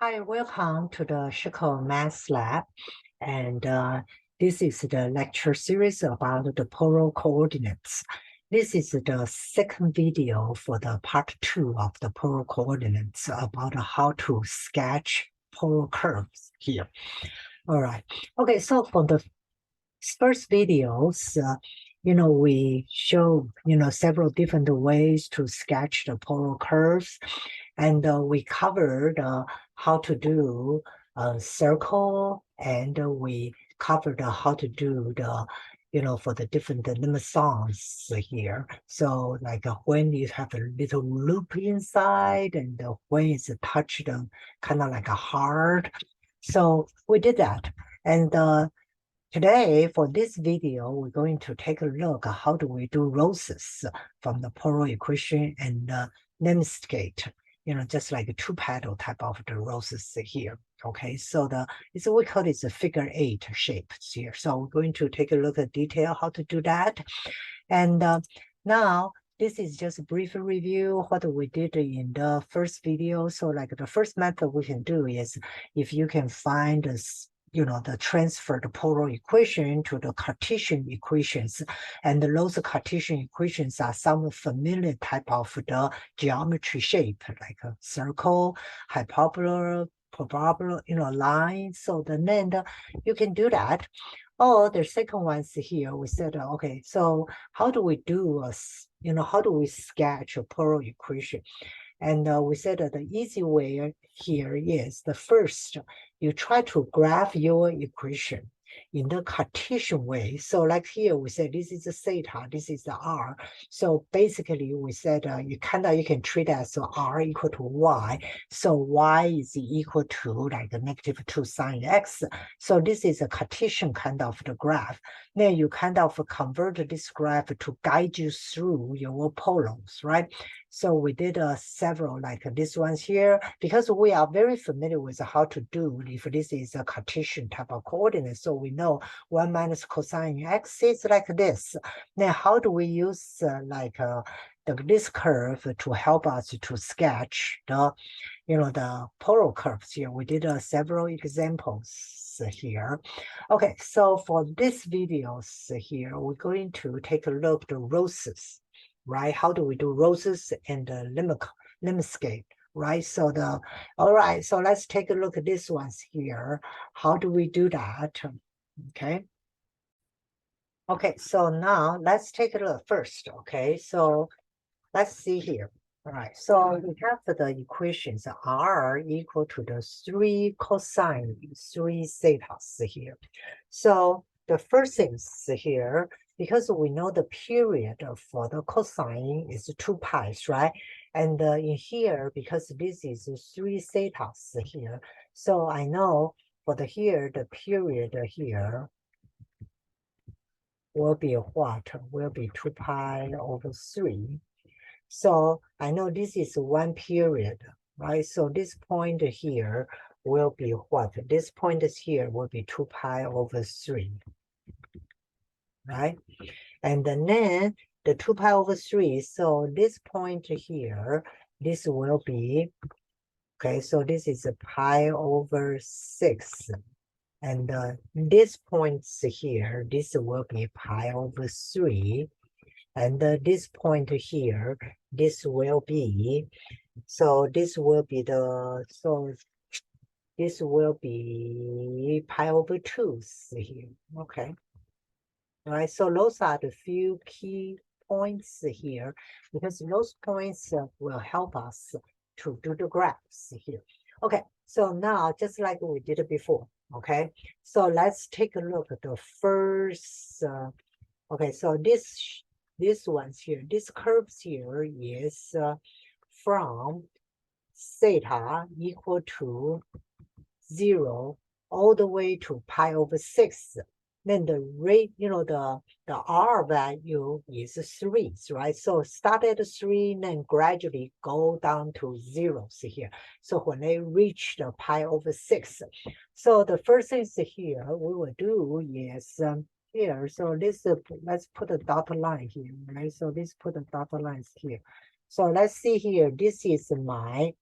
Hi, welcome to the Shiko Math Lab. And this is the lecture series about the polar coordinates. This is the second video for the part 2 of the polar coordinates about how to sketch polar curves here. All right. Okay, so for the first videos, we show, several different ways to sketch the polar curves. And we covered how to do a circle, and we covered how to do the, for the different lemniscates here. So like when you have a little loop inside, and when it's touched kind of like a heart. So we did that. And today, for this video, we're going to take a look at how do we do roses from the polar equation and lemniscate, just like a two-petal type of the roses here. Okay, so we call it a figure 8 shape here. So we're going to take a look at detail how to do that. And now, this is just a brief review what we did in the first video. So like the first method we can do is if you can find the transfer the polar equation to the Cartesian equations. And those Cartesian equations are some familiar type of the geometry shape, like a circle, hyperbola, parabola, line. So then you can do that. Oh, the second one's here. We said, okay, so how do we do how do we sketch a polar equation? And we said that the easy way here is the first, you try to graph your equation in the Cartesian way. So like here, we said this is the theta, this is the r. So basically, we said you can treat as r equal to y. So y is equal to like -2 sine x. So this is a Cartesian kind of the graph. Then you kind of convert this graph to guide you through your polars, right? So we did several like this ones here, because we are very familiar with how to do if this is a Cartesian type of coordinate. So we know 1 minus cosine x is like this. Then how do we use this curve to help us to sketch the polar curves here? We did several examples here. Okay, so for this videos here, we're going to take a look at the roses, right? How do we do roses and lemniscate, right? So all right, so let's take a look at these ones here. How do we do that? Okay. Okay, so now let's take a look first. Okay, so let's see here. All right, so we have the equations r equal to the 3 cosine 3 thetas here. So the first things here, because we know the period for the cosine is 2 pi, right? And in here, because this is 3 thetas here, so I know for the period here will be what? Will be 2 pi over 3. So I know this is one period, right? So this point here will be what? This point here will be 2 pi over 3, right? And then the 2 pi over 3, so this point here, this will be, okay, so this is a pi over 6. And this points here, this will be pi over 3. And this point here, this will be, so this will be this will be pi over 2 here, okay. All right, so those are the few key points here, because those points will help us to do the graphs here. Okay, so now, just like we did before, okay, so let's take a look at the first, okay, so this ones here, this curves here is from theta equal to 0 all the way to pi over 6. Then the rate, the r value is 3, right? So start at 3, then gradually go down to 0 here. So when they reach the pi over 6, so the first thing here we will do is here. So this let's put a dotted line here, right? So let's put the dotted lines here. So let's see here. This is my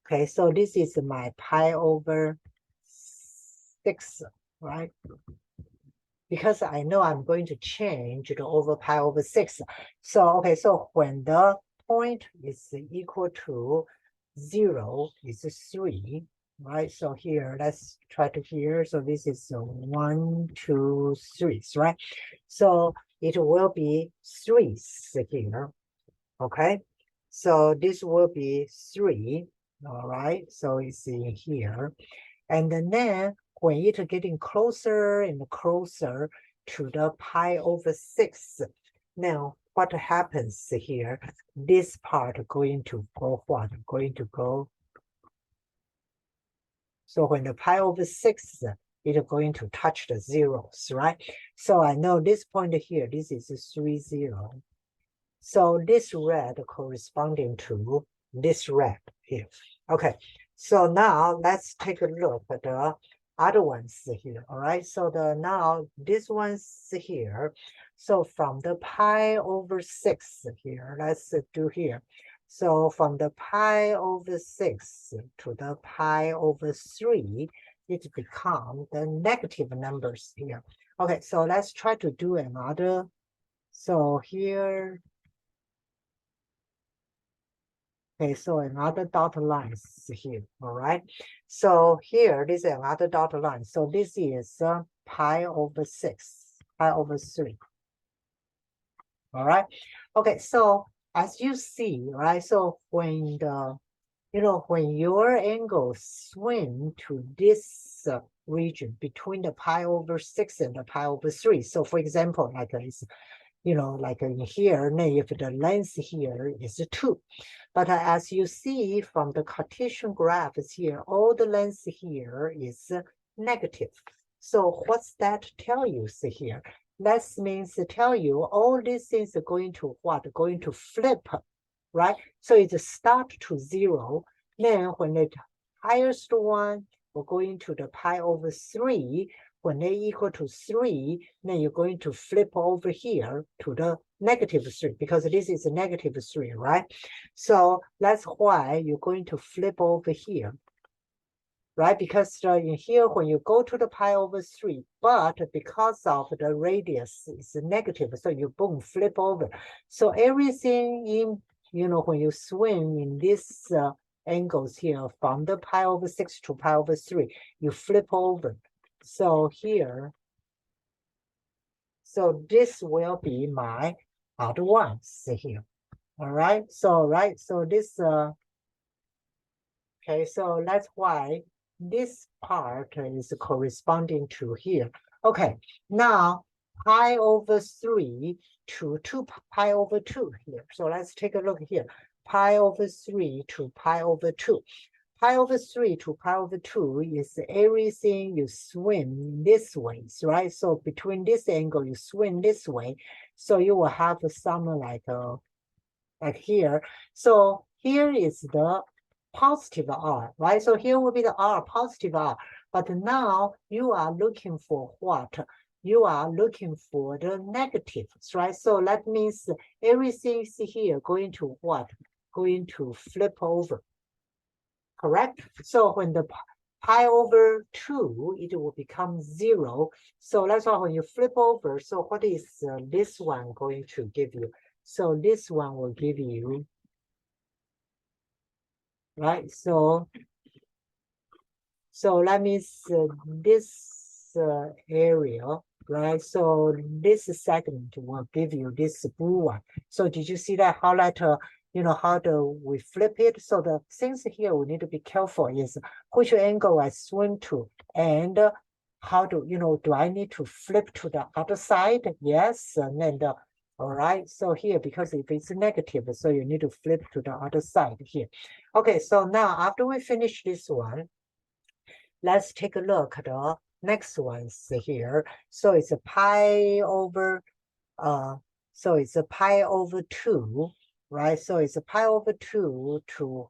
Okay, so this is my pi over 6, right? Because I know I'm going to change the over pi over 6. So, okay, so when the point is equal to 0 is 3, right? So here, let's try to here. So this is 1, 2, 3, right? So it will be 3 here, okay? So this will be 3, all right? So it's in here. And then when it getting closer and closer to the pi over 6, now what happens here? This part going to go what? Going to go. So when the pi over 6, it's going to touch the zeros, right? So I know this point here, this is 3, 0. So this red corresponding to this red here. Okay, so now let's take a look at the other ones here. All right, so now this one's here. So from the pi over 6 here, let's do here. So from the pi over 6 to the pi over 3, it becomes the negative numbers here. Okay, so let's try to do another. So here, okay, so another dotted line is here, all right? So here, this is another dotted line. So this is pi over 6, pi over 3, all right? Okay, so as you see, right? So when the, when your angle swing to this region between the pi over 6 and the pi over 3. So for example, like it's, like in here, if the length here is 2. But as you see from the Cartesian graphs here, all the length here is negative. So what's that tell you here? That means tell you all these things are going to what? Going to flip, right? So it start to 0. Then when the highest one will go into the pi over 3, when they equal to 3, then you're going to flip over here to the negative 3, because this is a negative 3, right? So that's why you're going to flip over here, right? Because in here, when you go to the pi over 3, but because of the radius is negative, so you boom, flip over. So everything in, when you swing in this angles here from the pi over 6 to pi over 3, you flip over. So here, so this will be my other ones here. All right. So, so this, okay, so that's why this part is corresponding to here. Okay, now pi over 3 to 2 pi over 2 here. So let's take a look here. Pi over 3 to pi over 2. Pi over 3 to pi over 2 is everything you swing this way, right? So between this angle, you swing this way. So you will have some like here. So here is the positive R, right? So here will be the R, positive R. But now you are looking for what? You are looking for the negatives, right? So that means everything is here going to what? Going to flip over. Correct? So when the pi over 2, it will become 0. So that's why when you flip over, so what is this one going to give you? So this one will give you, right? So that means this area, right? So this segment will give you this blue one. So did you see that how that how do we flip it? So the things here we need to be careful is which angle I swing to, and how do do I need to flip to the other side? Yes, and then all right. So here, because if it's negative, so you need to flip to the other side here. Okay, so now after we finish this one, let's take a look at the next ones here. So it's a pi over, so it's a pi over 2, right? So it's a pi over 2 to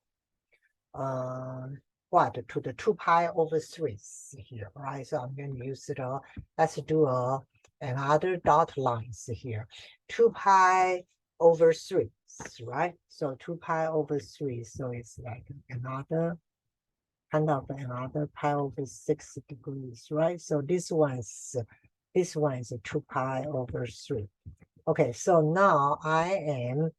what? To the 2 pi over 3 here, right? So I'm going to use it. Let's do another dot lines here. 2 pi over 3, right? So 2 pi over 3, so it's like another kind of another pi over 6 degrees, right? So this one is 2 pi over 3. Okay, so now I am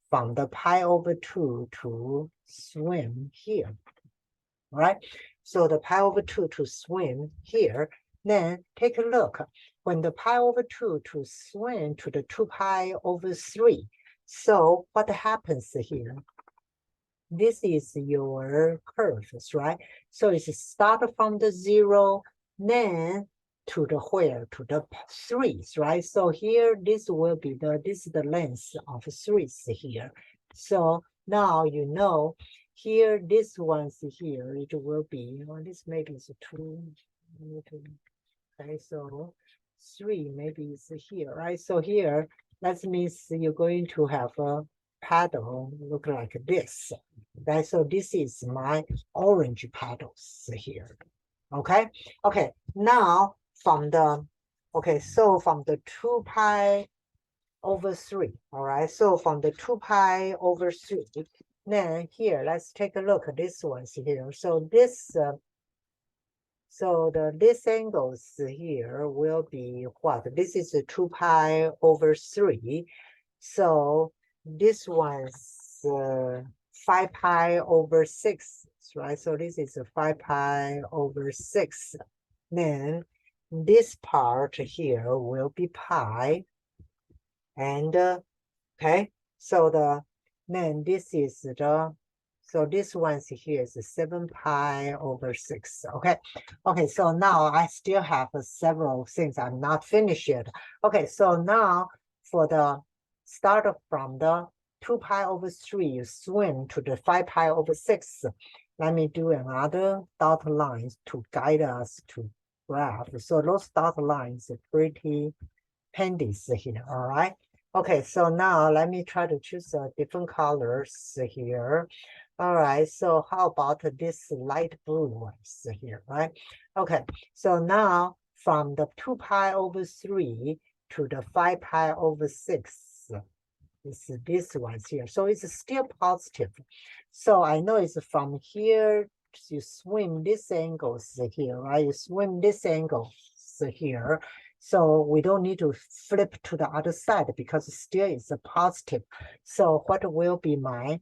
from the pi over 2 to swim here, right? So the pi over 2 to swim here, then take a look. When the pi over 2 to swim to the 2 pi over 3, so what happens here? This is your curves, right? So it's start from the 0, then to the where? To the 3s, right? So here, this will be this is the length of 3s here. So now you know, here, this one's here, it will be, well, this maybe is 2, okay, so 3 maybe is here, right? So here, that means you're going to have a paddle look like this, right? So this is my orange paddles here, okay? Okay, now from the, okay, so from the 2 pi over 3, all right? So from the 2 pi over 3, then here, let's take a look at this one here. So this, so this angles here will be what? This is 2 pi over 3. So this one's 5 pi over 6, right? So this is 5 pi over 6. Then this part here will be pi. And okay, so then this is so this one's here is 7 pi over 6. Okay. Okay, so now I still have several things I'm not finished yet. Okay, so now for the start from the 2 pi over 3, you swim to the 5 pi over 6. Let me do another dot lines to guide us to graph. So those dot lines are pretty handy here, all right? Okay, so now let me try to choose different colors here. All right, so how about this light blue ones here, right? Okay, so now from the 2 pi over 3 to the 5 pi over 6 is this ones here. So it's still positive. So I know it's from here, you swim this angles here, right? You swim this angle here. So we don't need to flip to the other side because still it's a positive. So what will be my,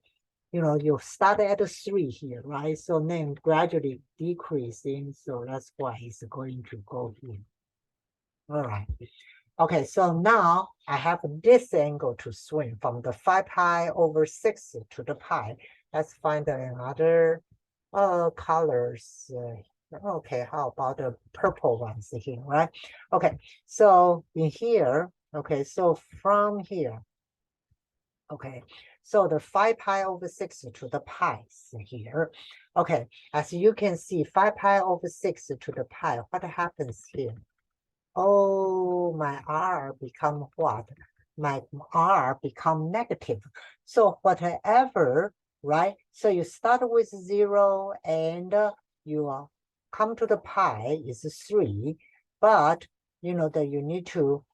you start at 3 here, right? So then gradually decreasing. So that's why it's going to go here. All right. Okay, so now I have this angle to swim from the 5 pi over 6 to the pi. Let's find another colors. Okay, how about the purple ones here, right? Okay, so in here, okay, so from here, okay, so the 5 pi over 6 to the pi here. Okay, as you can see, 5 pi over 6 to the pi, what happens here? Oh, my R become what? My R become negative. So whatever, right? So you start with 0 and you come to the pi is 3, but that you need to,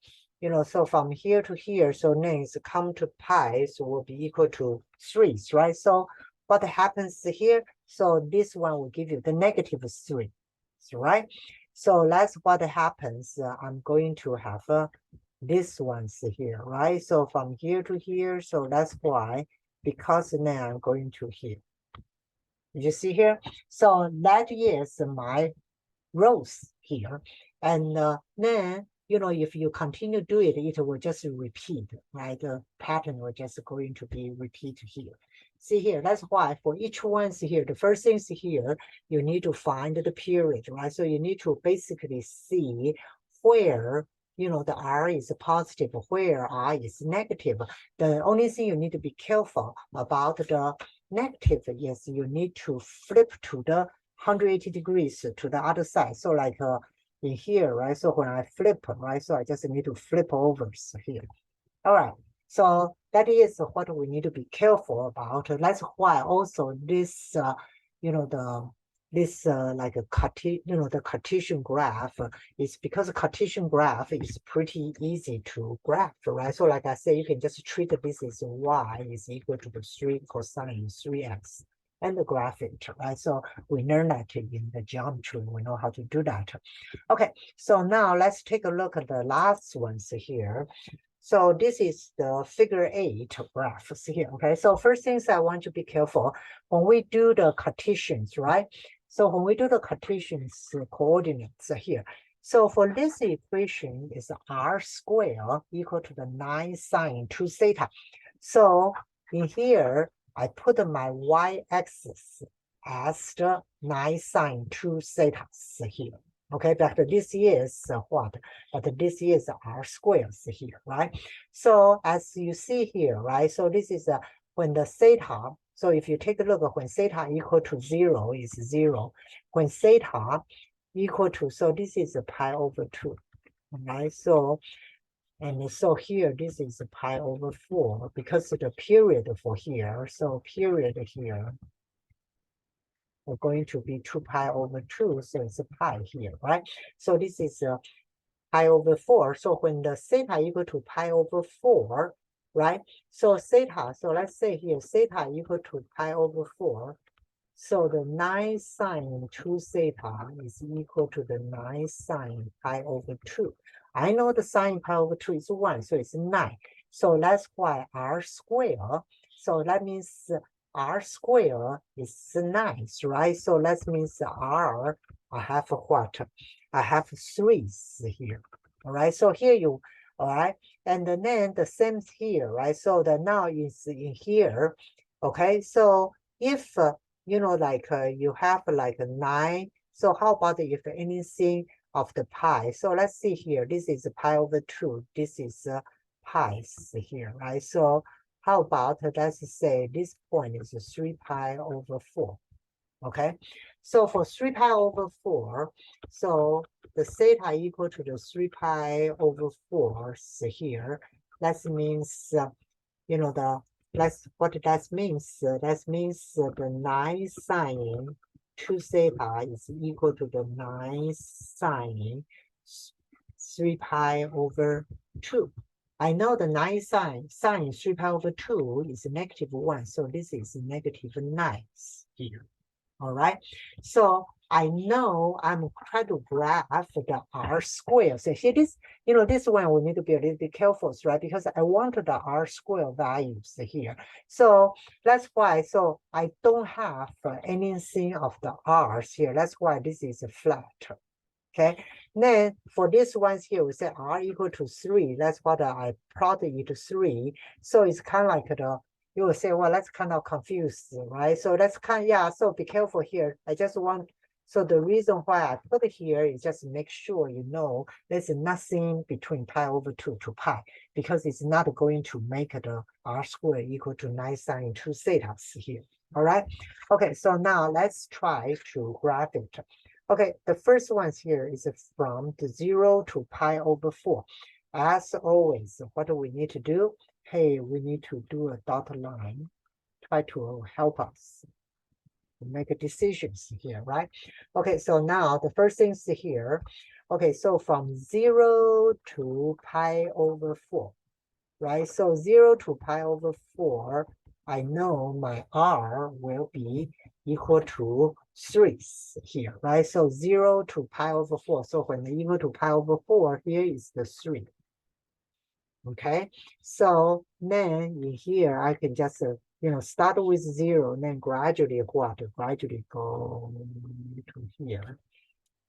so from here to here, so then it's come to pi, so will be equal to 3, right? So what happens here? So this one will give you the negative 3, right? So that's what happens. I'm going to have this ones here, right? So from here to here, so that's why, because now I'm going to here. You see here? So that is my rows here. And then, if you continue do it, it will just repeat, right? The pattern will just going to be repeated here. See here, that's why for each one's here, the first thing's here, you need to find the period, right? So you need to basically see where, the R is positive, where R is negative. The only thing you need to be careful about the negative is you need to flip to the 180 degrees to the other side. So like in here, right? So when I flip, right? So I just need to flip over here. All right. So that is what we need to be careful about. That's why also this, the this like a the Cartesian graph is because a Cartesian graph is pretty easy to graph, right? So like I say, you can just treat this as y is equal to the 3 cosine 3x and graph it, right? So we learned that in the geometry, we know how to do that. Okay, so now let's take a look at the last ones here. So this is the figure 8 graphs here, okay? So first things I want to be careful when we do the Cartesians, right? So when we do the Cartesian's coordinates here, so for this equation is r squared equal to the 9 sine 2 theta. So in here, I put my y-axis as the 9 sine 2 theta here. Okay, but this is what? But this is r squares here, right? So as you see here, right? So this is when the theta, so if you take a look, when theta equal to 0 is 0. When theta equal to, so this is a pi over 2, right? So, and so here, this is a pi over 4 because of the period for here. So period here, we're going to be 2 pi over 2, so it's a pi here, right? So this is pi over 4. So when the theta equal to pi over 4, right? So theta, so let's say here, theta equal to pi over 4. So the 9 sine 2 theta is equal to the 9 sine pi over 2. I know the sine pi over 2 is 1, so it's 9. So that's why r squared, so that means r squared is 9, right? So that means r, I have what? I have 3 here, all right? So here you, all right? And then the same here, right? So the now is in here, okay? So if, like you have like a 9, so how about if anything of the pi? So let's see here, this is pi over 2, this is pi here, right? So how about, let's say this point is 3 pi over 4, okay? So for 3 pi over 4, so the theta equal to the 3 pi over 4 here, that means, what that means, that means the 9 sine 2 theta is equal to the 9 sine 3 pi over 2. I know the 9 sine 3 pi over 2 is negative 1, so this is negative 9 here. All right, so I know I'm trying to graph the r square. So here this, this one we need to be a little bit careful, right? Because I want the r square values here. So that's why, so I don't have anything of the r's here. That's why this is flat. Okay, then for this ones here, we say r equal to 3. That's what I plotted it to 3. So it's kind of like the, you will say, well, that's kind of confused, right? So that's kind of, yeah, so be careful here. I just want, so the reason why I put it here is just make sure you know there's nothing between pi over 2 to pi, because it's not going to make the r squared equal to 9 sine 2 thetas here. All right. Okay, so now let's try to graph it. Okay, the first one here is from the 0 to pi over 4. As always, what do we need to do? Hey, we need to do a dotted line, try to help us make decisions here, right? Okay, so now the first things here. Okay, so from 0 to pi over 4, right? So 0 to pi over 4, I know my r will be equal to 3 here, right? So 0 to pi over 4. So when equal to pi over 4, here is the 3. Okay, so then in here, I can just, start with 0, and then gradually what? Gradually go to here,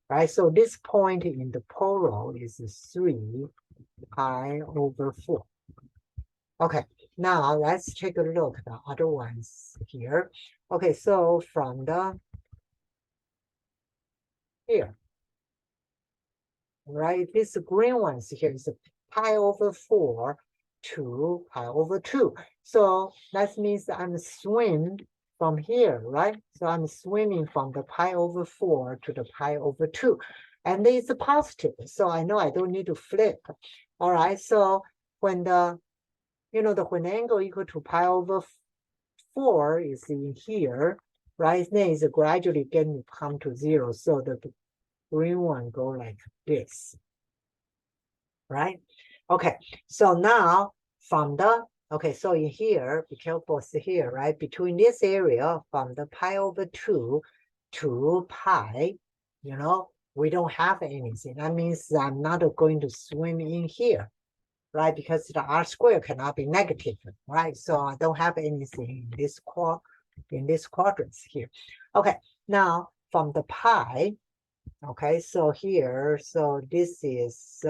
right? So this point in the polar is 3 pi over 4. Okay, now let's take a look at the other ones here. Okay, so from the here, right? This green ones here is pi over 4 to pi over 2. So that means I'm swinging from here, right? So I'm swinging from the pi over 4 to the pi over 2. And it's positive, so I know I don't need to flip. All right, so when the, when the angle equal to pi over 4 is in here, right? Then it's gradually getting come to 0. So the green one go like this, right? Okay, so now from the, okay, so in here, be careful here, right? Between this area from the pi over 2 to pi, you know, we don't have anything. That means I'm not going to swim in here, right? Because the r squared cannot be negative, right? So I don't have anything in this quadrant here. Okay, now from the pi, okay, so here, so this is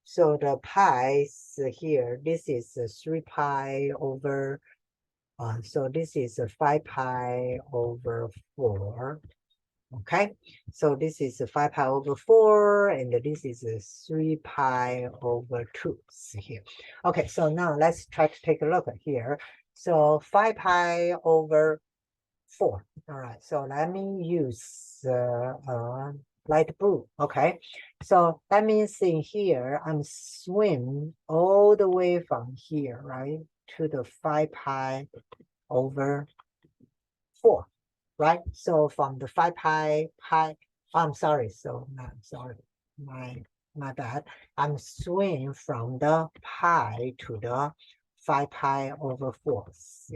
so the pi is here, this is 3 pi over, so this is 5 pi over 4. Okay, so this is 5 pi over 4, and this is 3 pi over 2 here. Okay, so now let's try to take a look at here. So 5 pi over 4. All right, so let me use light blue. Okay, so that means in here, I'm swim all the way from here, right, to the 5 pi over 4. Right? So from the 5 pi, I'm sorry, so I'm sorry, my bad. I'm swinging from the pi to the 5 pi over 4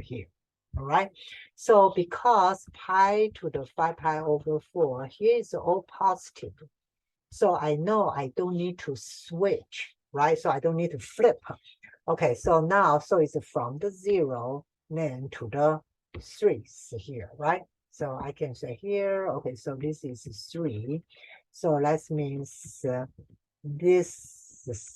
here. All right. So because pi to the 5 pi over 4, here is all positive. So I know I don't need to switch, right? So I don't need to flip. Okay, so now, so it's from the 0 then to the 3 here, right? So I can say here, okay, so this is 3. So that means this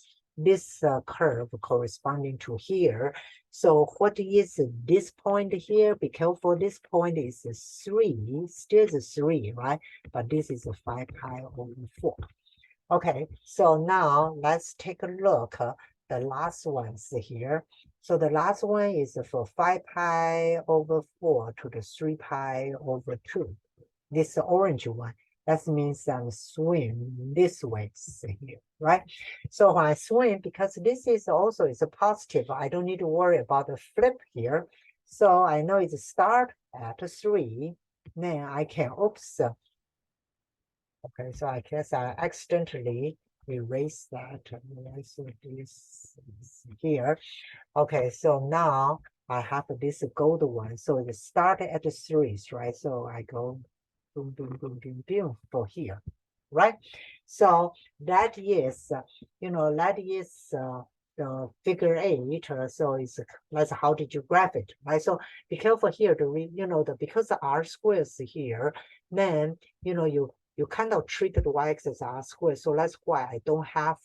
curve corresponding to here. So what is this point here? Be careful, this point is 3, still is 3, right? But this is a 5 pi over 4. Okay, so now let's take a look. The last one's here. So the last one is for 5 pi over 4 to the 3 pi over 2. This orange one, that means I'm swim this way here, right? So when I swim, because this is also is a positive, I don't need to worry about the flip here. So I know it's start at 3, then I can, oops. Okay, so I guess I accidentally erased that. So this is here. Okay, so now I have this gold one. So it started at the 3s, right? So I go boom, boom, boom, boom, boom for here, right? So that is, you know, that is the figure 8. So it's that's how did you graph it, right? So be careful here to you know, because the r squared is here, then you know you kind of treat the y-axis as r squared. So that's why I don't have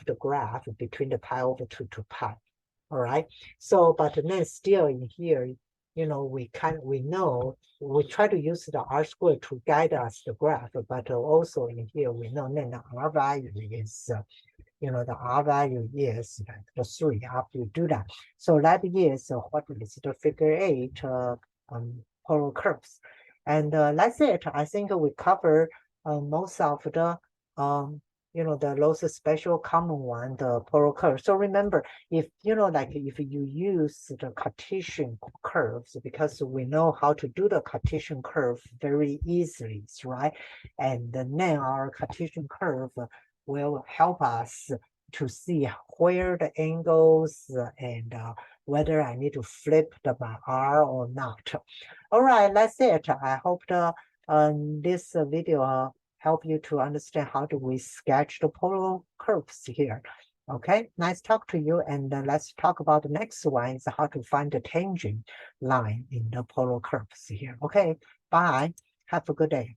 the graph between the pi over 2 to pi. All right. So, but then still in here, you know, we know, we try to use the r squared to guide us the graph, but also in here, we know then the r value is, you know, the r value is like the 3 after you do that. So that is what is the figure 8 polar curves. And that's it. I think we cover most of the, you know, the most special common one, the polar curve. So remember, if, you know, like if you use the Cartesian curves, because we know how to do the Cartesian curve very easily, right? And then our Cartesian curve will help us to see where the angles and whether I need to flip my R or not. All right, that's it. I hope this video help you to understand how do we sketch the polar curves here. Okay, nice talk to you. And let's talk about the next one is how to find the tangent line in the polar curves here. Okay, bye. Have a good day.